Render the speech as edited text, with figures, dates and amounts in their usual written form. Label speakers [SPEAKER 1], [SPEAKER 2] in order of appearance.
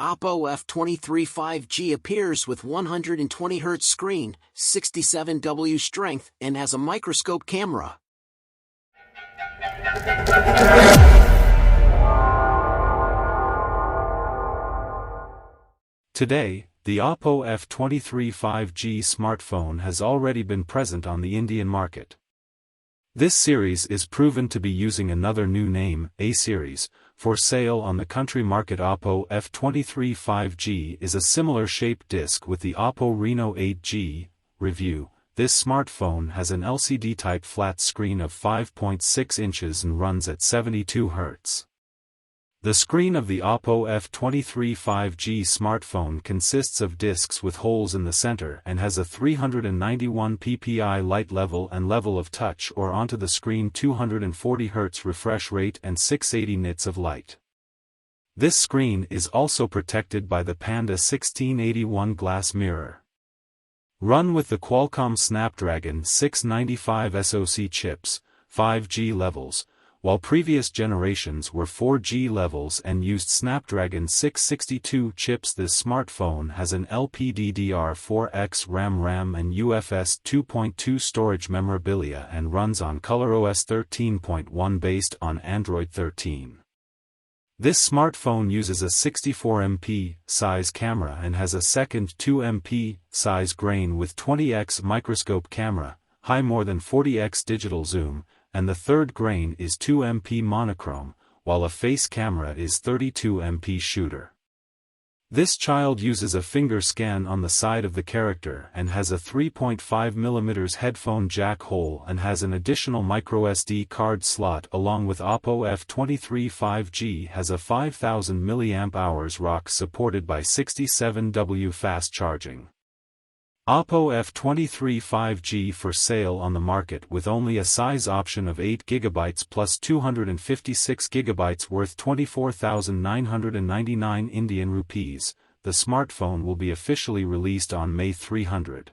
[SPEAKER 1] Oppo F23 5G appears with 120Hz screen, 67W strength, and has a microscope camera.
[SPEAKER 2] Today, the Oppo F23 5G smartphone has already been present on the Indian market. This series is proven to be using another new name, A series, for sale on the country market. Oppo F23 5G is a similar shaped disc with the Oppo Reno 8G. Review: this smartphone has an LCD-type flat screen of 5.6 inches and runs at 72 Hz. The screen of the Oppo F23 5G smartphone consists of discs with holes in the center and has a 391 ppi light level and level of touch or onto the screen, 240 Hz refresh rate and 680 nits of light. This screen is also protected by the Panda 1681 glass mirror. Run with the Qualcomm Snapdragon 695 SoC chips, 5G levels, while previous generations were 4G levels and used Snapdragon 662 chips. This smartphone has an LPDDR4X RAM and UFS 2.2 storage memorabilia and runs on ColorOS 13.1 based on Android 13. This smartphone uses a 64MP size camera and has a second 2MP size grain with 20x microscope camera, high more than 40x digital zoom, and the third grain is 2MP monochrome, while a face camera is 32MP shooter. This child uses a finger scan on the side of the character and has a 3.5mm headphone jack hole and has an additional microSD card slot. Along with Oppo F23 5G has a 5000 mAh ROC supported by 67W fast charging. Oppo F23 5G for sale on the market with only a size option of 8GB plus 256GB worth 24,999 Indian rupees. The smartphone will be officially released on May 300.